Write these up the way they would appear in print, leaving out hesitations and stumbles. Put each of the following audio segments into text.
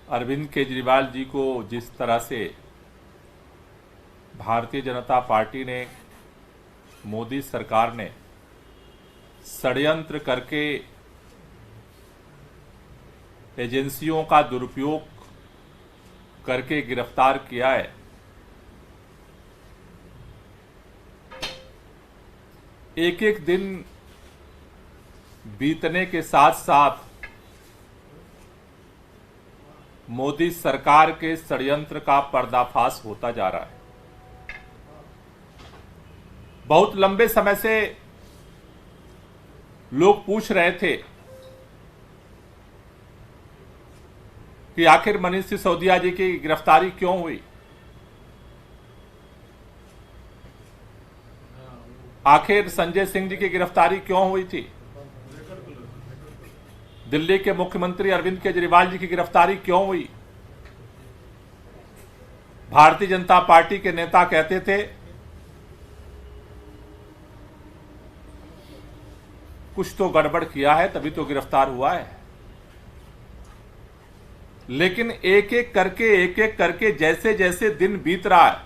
अरविंद केजरीवाल जी को जिस तरह से भारतीय जनता पार्टी ने, मोदी सरकार ने षड्यंत्र करके एजेंसियों का दुरुपयोग करके गिरफ्तार किया है, एक एक दिन बीतने के साथ साथ मोदी सरकार के षड्यंत्र का पर्दाफाश होता जा रहा है। बहुत लंबे समय से लोग पूछ रहे थे कि आखिर मनीष सिसोदिया जी की गिरफ्तारी क्यों हुई, आखिर संजय सिंह जी की गिरफ्तारी क्यों हुई थी, दिल्ली के मुख्यमंत्री अरविंद केजरीवाल जी की गिरफ्तारी क्यों हुई। भारतीय जनता पार्टी के नेता कहते थे कुछ तो गड़बड़ किया है तभी तो गिरफ्तार हुआ है, लेकिन एक एक करके जैसे जैसे दिन बीत रहा है,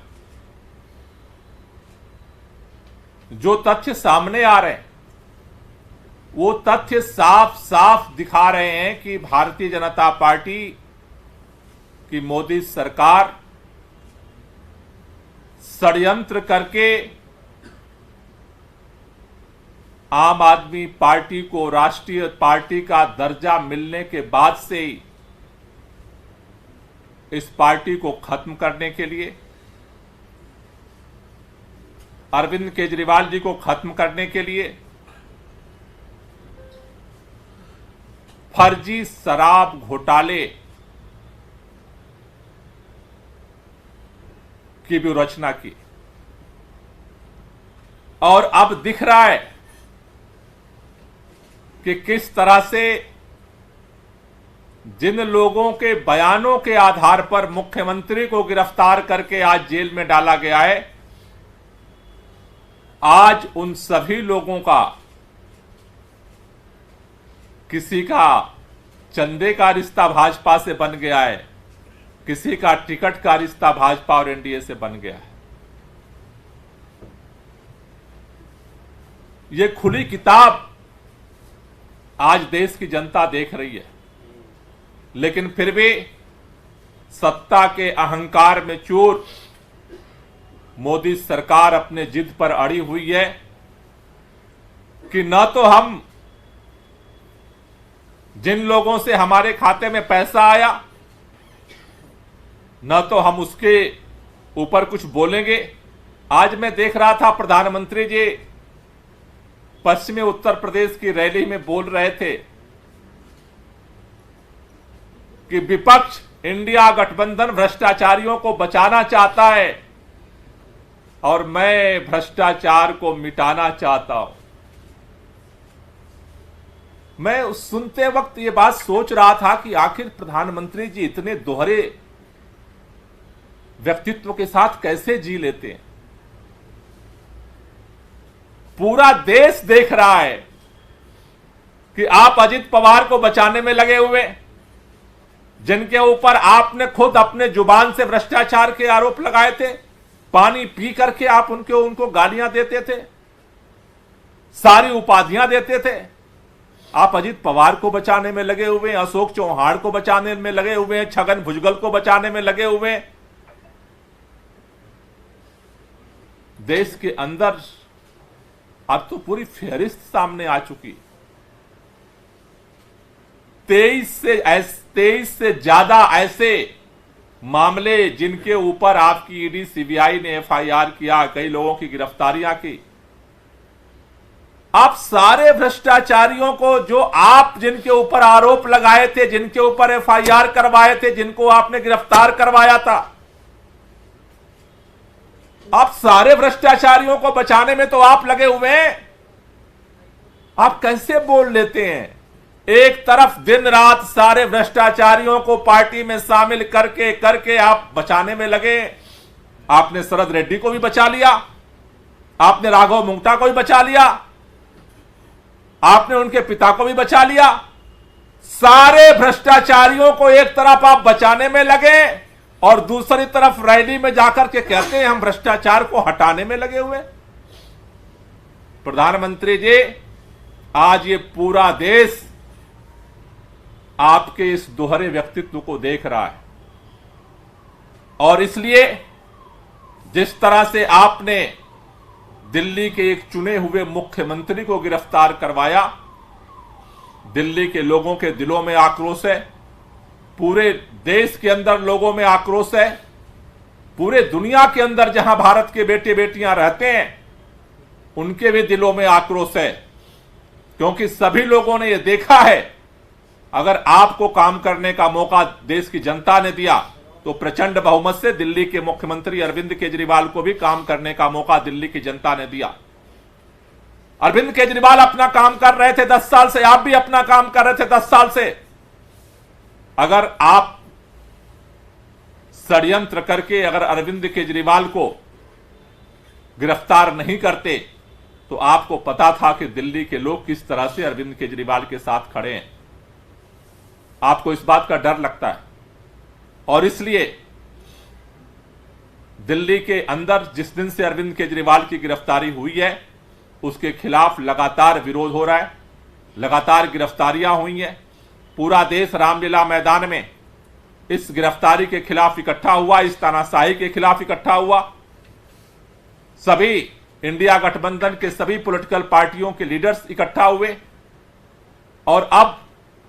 जो तथ्य सामने आ रहे हैं वो तथ्य साफ साफ दिखा रहे हैं कि भारतीय जनता पार्टी की मोदी सरकार षड्यंत्र करके आम आदमी पार्टी को राष्ट्रीय पार्टी का दर्जा मिलने के बाद से ही इस पार्टी को खत्म करने के लिए, अरविंद केजरीवाल जी को खत्म करने के लिए फर्जी शराब घोटाले की व्यूहरचना की। और अब दिख रहा है कि किस तरह से जिन लोगों के बयानों के आधार पर मुख्यमंत्री को गिरफ्तार करके आज जेल में डाला गया है, आज उन सभी लोगों का किसी का चंदे का रिश्ता भाजपा से बन गया है, किसी का टिकट का रिश्ता भाजपा और एनडीए से बन गया है। यह खुली किताब आज देश की जनता देख रही है, लेकिन फिर भी सत्ता के अहंकार में चूर मोदी सरकार अपने जिद पर अड़ी हुई है कि न तो हम जिन लोगों से हमारे खाते में पैसा आया न तो हम उसके ऊपर कुछ बोलेंगे। आज मैं देख रहा था प्रधानमंत्री जी पश्चिमी उत्तर प्रदेश की रैली में बोल रहे थे कि विपक्ष इंडिया गठबंधन भ्रष्टाचारियों को बचाना चाहता है और मैं भ्रष्टाचार को मिटाना चाहता हूं। मैं उस सुनते वक्त ये बात सोच रहा था कि आखिर प्रधानमंत्री जी इतने दोहरे व्यक्तित्व के साथ कैसे जी लेते हैं। पूरा देश देख रहा है कि आप अजित पवार को बचाने में लगे हुए, जिनके ऊपर आपने खुद अपने जुबान से भ्रष्टाचार के आरोप लगाए थे, पानी पी करके आप उनको गालियां देते थे, सारी उपाधियां देते थे। आप अजित पवार को बचाने में लगे हुए हैं, अशोक चौहान को बचाने में लगे हुए हैं, छगन भुजबल को बचाने में लगे हुए हैं। देश के अंदर अब तो पूरी फेहरिस्त सामने आ चुकी। 23 से ज्यादा ऐसे मामले जिनके ऊपर आपकी ईडी सीबीआई ने एफआईआर किया, कई लोगों की गिरफ्तारियां की। आप सारे भ्रष्टाचारियों को, जो आप जिनके ऊपर आरोप लगाए थे, जिनके ऊपर एफआईआर करवाए थे, जिनको आपने गिरफ्तार करवाया था, आप सारे भ्रष्टाचारियों को बचाने में तो आप लगे हुए हैं। आप कैसे बोल लेते हैं? एक तरफ दिन रात सारे भ्रष्टाचारियों को पार्टी में शामिल करके आप बचाने में लगे। आपने शरद रेड्डी को भी बचा लिया, आपने राघव मुंगटा को भी बचा लिया, आपने उनके पिता को भी बचा लिया, सारे भ्रष्टाचारियों को एक तरफ आप बचाने में लगे और दूसरी तरफ रैली में जाकर के कहते हैं हम भ्रष्टाचार को हटाने में लगे हुए। प्रधानमंत्री जी, आज ये पूरा देश आपके इस दोहरे व्यक्तित्व को देख रहा है और इसलिए जिस तरह से आपने दिल्ली के एक चुने हुए मुख्यमंत्री को गिरफ्तार करवाया, दिल्ली के लोगों के दिलों में आक्रोश है, पूरे देश के अंदर लोगों में आक्रोश है, पूरे दुनिया के अंदर जहां भारत के बेटे बेटियां रहते हैं उनके भी दिलों में आक्रोश है, क्योंकि सभी लोगों ने यह देखा है अगर आपको काम करने का मौका देश की जनता ने दिया तो प्रचंड बहुमत से दिल्ली के मुख्यमंत्री अरविंद केजरीवाल को भी काम करने का मौका दिल्ली की जनता ने दिया। अरविंद केजरीवाल अपना काम कर रहे थे 10 साल से, आप भी अपना काम कर रहे थे 10 साल से। अगर आप षड्यंत्र करके अगर अरविंद केजरीवाल को गिरफ्तार नहीं करते तो आपको पता था कि दिल्ली के लोग किस तरह से अरविंद केजरीवाल के साथ खड़े हैं। आपको इस बात का डर लगता है और इसलिए दिल्ली के अंदर जिस दिन से अरविंद केजरीवाल की गिरफ्तारी हुई है उसके खिलाफ लगातार विरोध हो रहा है, लगातार गिरफ्तारियां हुई हैं। पूरा देश रामलीला मैदान में इस गिरफ्तारी के खिलाफ इकट्ठा हुआ, इस तानाशाही के खिलाफ इकट्ठा हुआ। सभी इंडिया गठबंधन के सभी पॉलिटिकल पार्टियों के लीडर्स इकट्ठा हुए और अब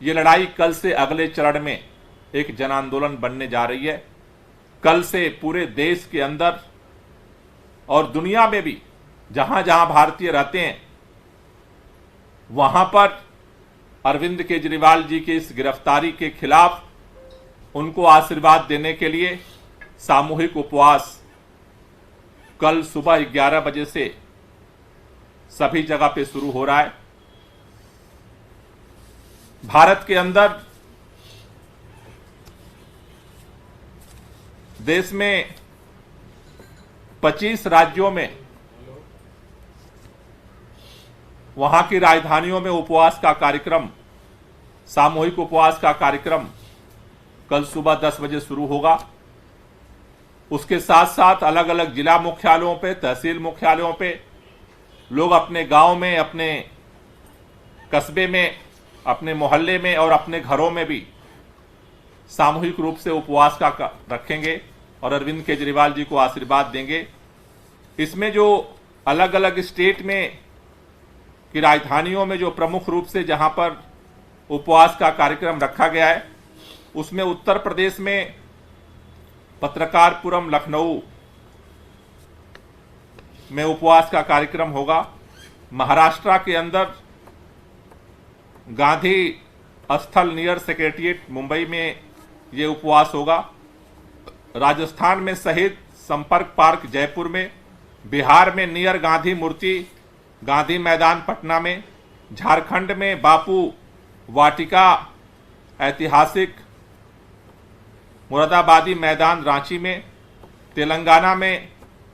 यह लड़ाई कल से अगले चरण में एक जन आंदोलन बनने जा रही है। कल से पूरे देश के अंदर और दुनिया में भी जहां जहां भारतीय रहते हैं वहां पर अरविंद केजरीवाल जी की इस गिरफ्तारी के खिलाफ उनको आशीर्वाद देने के लिए सामूहिक उपवास कल सुबह 11 बजे से सभी जगह पे शुरू हो रहा है। भारत के अंदर देश में 25 राज्यों में वहां की राजधानियों में उपवास का कार्यक्रम, सामूहिक उपवास का कार्यक्रम कल सुबह 10 बजे शुरू होगा। उसके साथ साथ अलग अलग जिला मुख्यालयों पे, तहसील मुख्यालयों पे लोग अपने गांव में, अपने कस्बे में, अपने मोहल्ले में और अपने घरों में भी सामूहिक रूप से उपवास का रखेंगे और अरविंद केजरीवाल जी को आशीर्वाद देंगे। इसमें जो अलग अलग स्टेट में की राजधानियों में जो प्रमुख रूप से जहां पर उपवास का कार्यक्रम रखा गया है उसमें उत्तर प्रदेश में पत्रकारपुरम, लखनऊ में उपवास का कार्यक्रम होगा। महाराष्ट्र के अंदर गांधी स्थल नियर सेक्रेटरिएट मुंबई में ये उपवास होगा। राजस्थान में शहीद संपर्क पार्क जयपुर में, बिहार में नियर गांधी मूर्ति गांधी मैदान पटना में, झारखंड में बापू वाटिका ऐतिहासिक मुरादाबादी मैदान रांची में, तेलंगाना में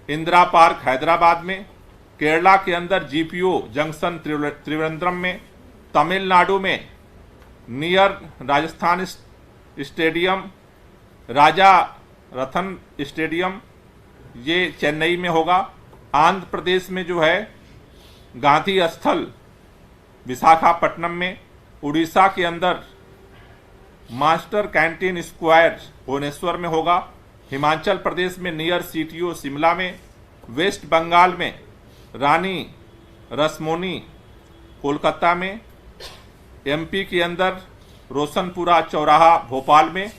इंदिरा पार्क हैदराबाद में, केरला के अंदर जीपीओ जंक्शन त्रिवेंद्रम में, तमिलनाडु में नियर राजस्थान स्टेडियम राजा रतन स्टेडियम ये चेन्नई में होगा। आंध्र प्रदेश में जो है गांधी स्थल विशाखापट्टनम में, उड़ीसा के अंदर मास्टर कैंटीन स्क्वायर भुवनेश्वर में होगा, हिमाचल प्रदेश में नियर सीटीओ शिमला में, वेस्ट बंगाल में रानी रसमोनी कोलकाता में, एमपी के अंदर रोशनपुरा चौराहा भोपाल में,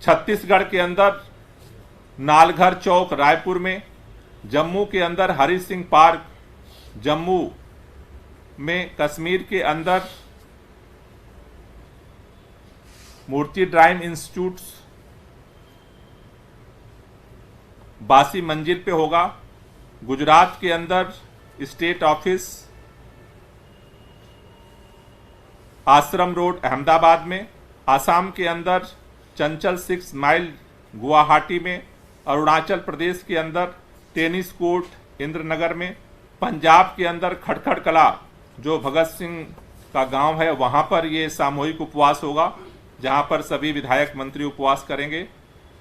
छत्तीसगढ़ के अंदर नालघर चौक रायपुर में, जम्मू के अंदर हरि सिंह पार्क जम्मू में, कश्मीर के अंदर मूर्ति ड्राइव इंस्टीट्यूट बासी मंजिल पे होगा, गुजरात के अंदर स्टेट ऑफिस आश्रम रोड अहमदाबाद में, आसाम के अंदर चंचल 6 माइल गुवाहाटी में, अरुणाचल प्रदेश के अंदर टेनिस कोर्ट इंद्रनगर में, पंजाब के अंदर खटखड़ कला जो भगत सिंह का गांव है वहां पर ये सामूहिक उपवास होगा, जहां पर सभी विधायक मंत्री उपवास करेंगे।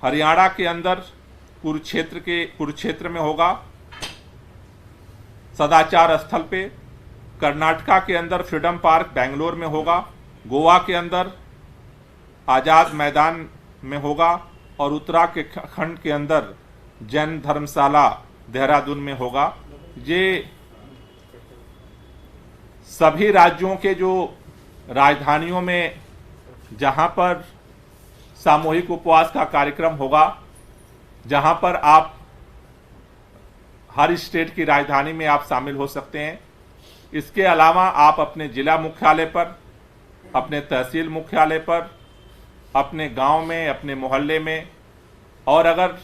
हरियाणा के अंदर कुरुक्षेत्र में होगा, सदाचार स्थल पे। कर्नाटका के अंदर फ्रीडम पार्क बेंगलोर में होगा। गोवा के अंदर आज़ाद मैदान में होगा और उत्तराखंड के अंदर जैन धर्मशाला देहरादून में होगा। ये सभी राज्यों के जो राजधानियों में जहां पर सामूहिक उपवास का कार्यक्रम होगा, जहां पर आप हर स्टेट की राजधानी में आप शामिल हो सकते हैं। इसके अलावा आप अपने जिला मुख्यालय पर, अपने तहसील मुख्यालय पर, अपने गांव में, अपने मोहल्ले में, और अगर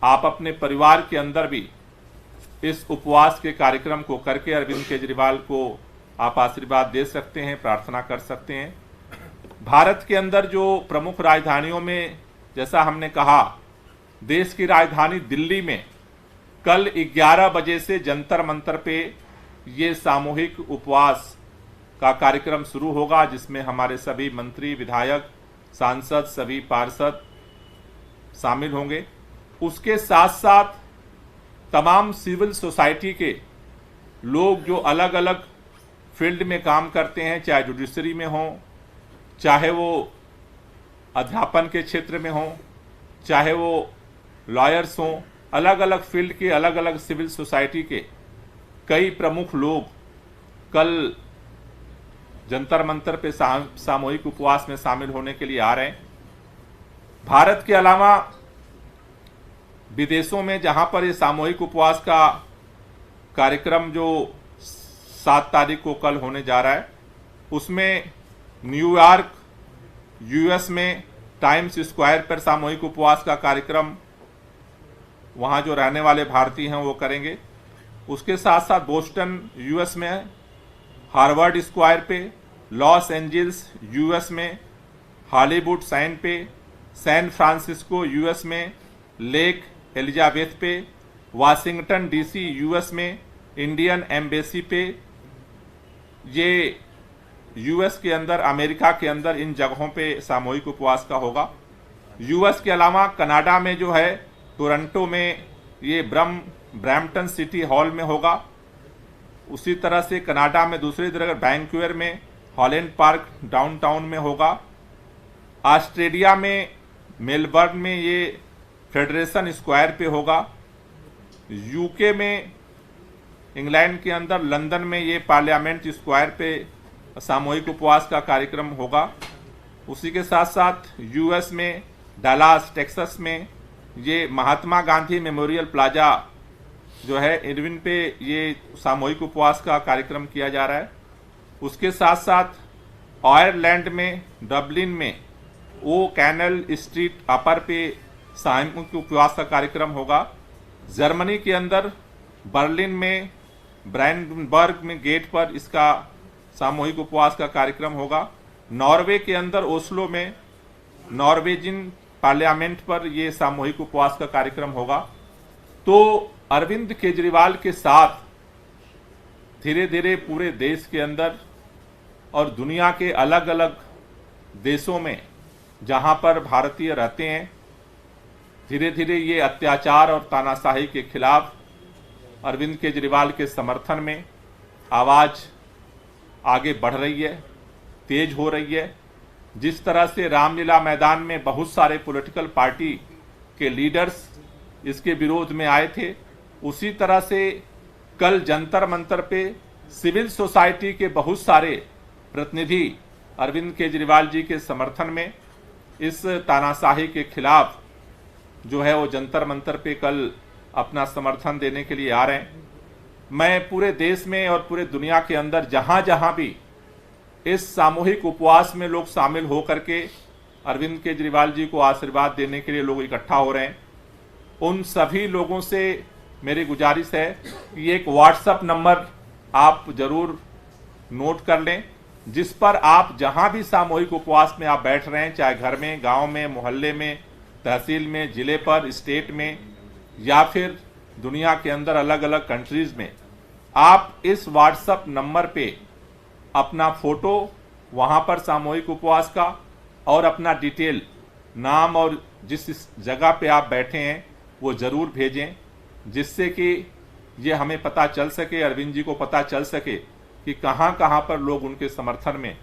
आप अपने परिवार के अंदर भी इस उपवास के कार्यक्रम को करके अरविंद केजरीवाल को आप आशीर्वाद दे सकते हैं, प्रार्थना कर सकते हैं। भारत के अंदर जो प्रमुख राजधानियों में, जैसा हमने कहा, देश की राजधानी दिल्ली में कल 11 बजे से जंतर मंतर पे ये सामूहिक उपवास का कार्यक्रम शुरू होगा, जिसमें हमारे सभी मंत्री, विधायक, सांसद, सभी पार्षद शामिल होंगे। उसके साथ साथ तमाम सिविल सोसाइटी के लोग जो अलग अलग फील्ड में काम करते हैं, चाहे जुडिशरी में हो, चाहे वो अध्यापन के क्षेत्र में हो, चाहे वो लॉयर्स हों, अलग अलग फील्ड के, अलग अलग सिविल सोसाइटी के कई प्रमुख लोग कल जंतर मंतर पे सामूहिक उपवास में शामिल होने के लिए आ रहे हैं। भारत के अलावा विदेशों में जहां पर ये सामूहिक उपवास का कार्यक्रम जो 7 तारीख को कल होने जा रहा है, उसमें न्यूयॉर्क यूएस में टाइम्स स्क्वायर पर सामूहिक उपवास का कार्यक्रम वहां जो रहने वाले भारतीय हैं वो करेंगे। उसके साथ साथ बोस्टन यूएस में, हार्वर्ड स्क्वायर पे, लॉस एंजल्स यूएस में, हॉलीवुड साइन पे, सैन फ्रांसिस्को यूएस में, लेक एलिजाबेथ पे, वाशिंगटन डीसी यूएस में, इंडियन एम्बेसी पे, ये यूएस के अंदर, अमेरिका के अंदर इन जगहों पे सामूहिक उपवास का होगा। यूएस के अलावा कनाडा में जो है टोरंटो में ये ब्रैम्पटन सिटी हॉल में होगा। उसी तरह से कनाडा में दूसरी जगह वैंकूवर में हॉलैंड पार्क डाउनटाउन में होगा। ऑस्ट्रेलिया में मेलबर्न में ये फेडरेशन स्क्वायर पे होगा। यूके में, इंग्लैंड के अंदर लंदन में ये पार्लियामेंट स्क्वायर पे सामूहिक उपवास का कार्यक्रम होगा। उसी के साथ साथ यूएस में डलास टेक्सास में ये महात्मा गांधी मेमोरियल प्लाजा जो है इरविन पे ये सामूहिक उपवास का कार्यक्रम किया जा रहा है। उसके साथ साथ आयरलैंड में डबलिन में ओ कैनल स्ट्रीट अपर पे सामूहिक उपवास का कार्यक्रम होगा। जर्मनी के अंदर बर्लिन में ब्रांडनबर्ग में गेट पर इसका सामूहिक उपवास का कार्यक्रम होगा। नॉर्वे के अंदर ओस्लो में नॉर्वेजियन पार्लियामेंट पर यह सामूहिक उपवास का कार्यक्रम होगा। तो अरविंद केजरीवाल के साथ धीरे धीरे पूरे देश के अंदर और दुनिया के अलग अलग देशों में जहां पर भारतीय रहते हैं, धीरे धीरे ये अत्याचार और तानाशाही के खिलाफ अरविंद केजरीवाल के समर्थन में आवाज आगे बढ़ रही है, तेज हो रही है। जिस तरह से रामलीला मैदान में बहुत सारे पॉलिटिकल पार्टी के लीडर्स इसके विरोध में आए थे, उसी तरह से कल जंतर मंतर पे सिविल सोसाइटी के बहुत सारे प्रतिनिधि अरविंद केजरीवाल जी के समर्थन में इस तानाशाही के खिलाफ जो है वो जंतर मंतर पे कल अपना समर्थन देने के लिए आ रहे हैं। मैं पूरे देश में और पूरे दुनिया के अंदर जहां जहां भी इस सामूहिक उपवास में लोग शामिल हो करके अरविंद केजरीवाल जी को आशीर्वाद देने के लिए लोग इकट्ठा हो रहे हैं, उन सभी लोगों से मेरी गुजारिश है कि एक व्हाट्सएप नंबर आप जरूर नोट कर लें, जिस पर आप जहां भी सामूहिक उपवास में आप बैठ रहे हैं, चाहे घर में, गांव में, मोहल्ले में, तहसील में, जिले पर, स्टेट में या फिर दुनिया के अंदर अलग अलग कंट्रीज में, आप इस व्हाट्सएप नंबर पे अपना फोटो वहां पर सामूहिक उपवास का और अपना डिटेल, नाम और जिस जगह पे आप बैठे हैं वो ज़रूर भेजें, जिससे कि ये हमें पता चल सके, अरविंद जी को पता चल सके कि कहाँ कहाँ पर लोग उनके समर्थन में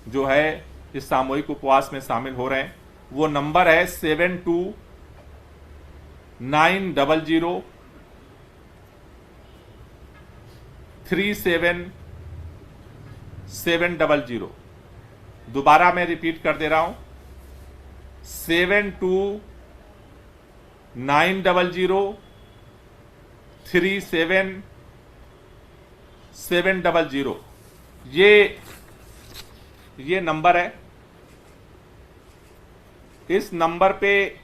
जो है इस सामूहिक उपवास में शामिल हो रहे हैं। वो नंबर है 72903770। दोबारा मैं रिपीट कर दे रहा हूं, 72903770। ये नंबर है। इस नंबर पे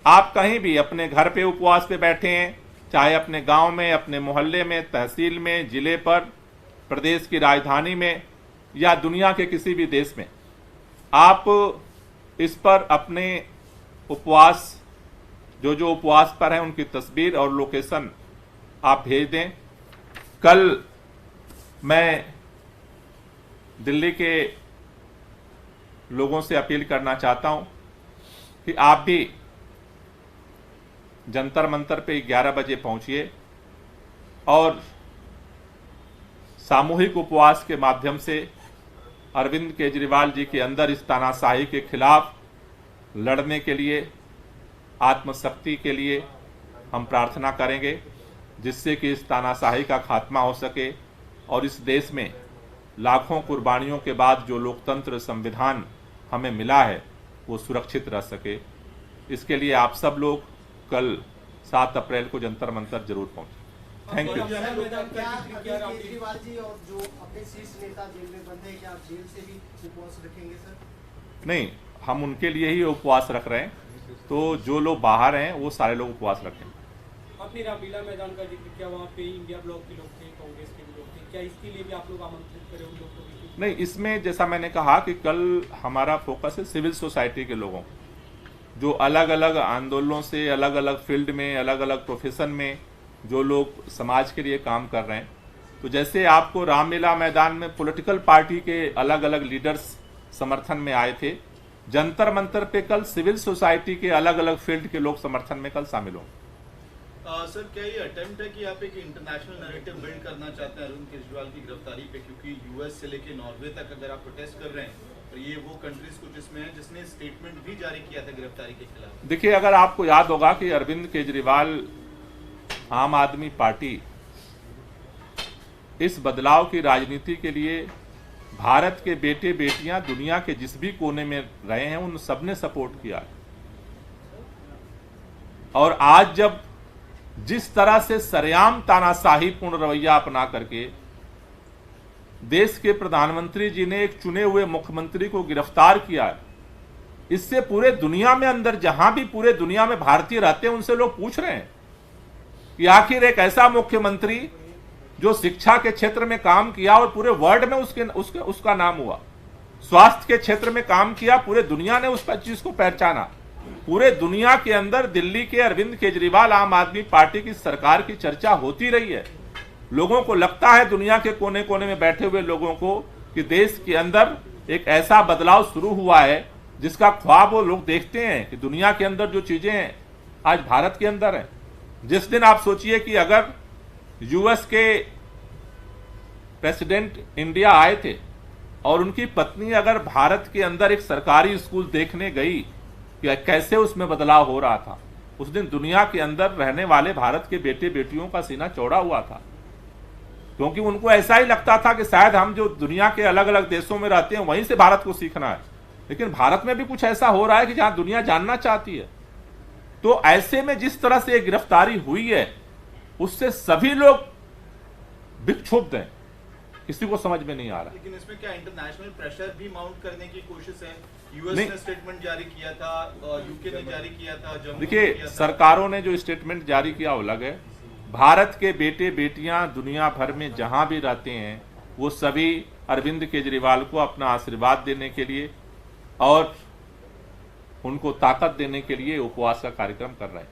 आप कहीं भी अपने घर पे उपवास पे बैठे हैं, चाहे अपने गांव में, अपने मोहल्ले में, तहसील में, जिले पर, प्रदेश की राजधानी में या दुनिया के किसी भी देश में, आप इस पर अपने उपवास जो उपवास पर हैं उनकी तस्वीर और लोकेशन आप भेज दें। कल मैं दिल्ली के लोगों से अपील करना चाहता हूं कि आप भी जंतर मंतर पे 11 बजे पहुंचिए और सामूहिक उपवास के माध्यम से अरविंद केजरीवाल जी के अंदर इस तानाशाही के खिलाफ लड़ने के लिए, आत्मशक्ति के लिए हम प्रार्थना करेंगे, जिससे कि इस तानाशाही का खात्मा हो सके और इस देश में लाखों कुर्बानियों के बाद जो लोकतंत्र संविधान हमें मिला है वो सुरक्षित रह सके। इसके लिए आप सब लोग कल 7 अप्रैल को जंतर मंतर जरूर पहुंचे। Thank you. केजरीवाल जी और जो अपने शीर्ष नेता जेल में बंद है, क्या जेल से भी उपवास रखेंगे सर? नहीं, हम उनके लिए ही उपवास रख रहे हैं, तो जो लोग बाहर हैं वो सारे लोग उपवास रखें। आपने रामलीला मैदान का जिक्र किया, वहाँ पे इंडिया ब्लॉक के लोग थे, कांग्रेस के भी लोग थे, क्या इसके लिए भी आप लोग आमंत्रित करें उन लोगों को? नहीं, इसमें जैसा मैंने कहा कि कल हमारा फोकस है सिविल सोसाइटी के लोगों, जो अलग अलग आंदोलनों से, अलग अलग फील्ड में, अलग अलग प्रोफेशन में जो लोग समाज के लिए काम कर रहे हैं। तो जैसे आपको रामलीला मैदान में पॉलिटिकल पार्टी के अलग अलग लीडर्स समर्थन में आए थे, जंतर मंतर पे कल सिविल सोसाइटी के अलग अलग फील्ड के लोग समर्थन में कल शामिल होंगे। सर, क्या ये अटेम्प्ट है कि आप एक इंटरनेशनल नैरेटिव बिल्ड करना चाहते हैं अरविंद केजरीवाल की गिरफ्तारी पे, क्योंकि यूएस से लेके नॉर्वे तक अगर आप प्रोटेस्ट कर रहे हैं तो ये वो कंट्रीज कुछ इसमें है जिसने स्टेटमेंट भी जारी किया था गिरफ्तारी के खिलाफ। देखिए, अगर आपको याद होगा कि अरविंद केजरीवाल, आम आदमी पार्टी इस बदलाव की राजनीति के लिए भारत के बेटे बेटियां दुनिया के जिस भी कोने में रहे हैं उन सबने सपोर्ट किया है। और आज जब जिस तरह से सरेआम तानाशाहीपूर्ण रवैया अपना करके देश के प्रधानमंत्री जी ने एक चुने हुए मुख्यमंत्री को गिरफ्तार किया है, इससे पूरे दुनिया में, अंदर जहां भी पूरे दुनिया में भारतीय रहते हैं उनसे लोग पूछ रहे हैं कि आखिर एक ऐसा मुख्यमंत्री जो शिक्षा के क्षेत्र में काम किया और पूरे वर्ल्ड में उसका नाम हुआ, स्वास्थ्य के क्षेत्र में काम किया, पूरे दुनिया ने उस चीज को पहचाना, पूरे दुनिया के अंदर दिल्ली के अरविंद केजरीवाल आम आदमी पार्टी की सरकार की चर्चा होती रही है। लोगों को लगता है, दुनिया के कोने कोने में बैठे हुए लोगों को, कि देश के अंदर एक ऐसा बदलाव शुरू हुआ है जिसका ख्वाब वो लोग देखते हैं कि दुनिया के अंदर जो चीजें हैं आज भारत के अंदर है। जिस दिन आप सोचिए कि अगर यूएस के प्रेसिडेंट इंडिया आए थे और उनकी पत्नी अगर भारत के अंदर एक सरकारी स्कूल देखने गई कि कैसे उसमें बदलाव हो रहा था, उस दिन दुनिया के अंदर रहने वाले भारत के बेटे बेटियों का सीना चौड़ा हुआ था, क्योंकि उनको ऐसा ही लगता था कि शायद हम जो दुनिया के अलग अलग देशों में रहते हैं वहीं से भारत को सीखना है, लेकिन भारत में भी कुछ ऐसा हो रहा है कि जहां दुनिया जानना चाहती है। तो ऐसे में जिस तरह से गिरफ्तारी हुई है उससे सभी लोग विक्षुब्ध हैं, किसी को समझ में नहीं आ रहा। लेकिन इसमें क्या इंटरनेशनल प्रेशर भी माउंट करने की कोशिश है? यूएस ने स्टेटमेंट जारी किया था, यूके ने जारी किया था, देखिए, सरकारों ने जो स्टेटमेंट जारी किया वो अलग है। भारत के बेटे बेटियां दुनिया भर में जहां भी रहते हैं वो सभी अरविंद केजरीवाल को अपना आशीर्वाद देने के लिए और उनको ताकत देने के लिए उपवास का कार्यक्रम कर रहे हैं।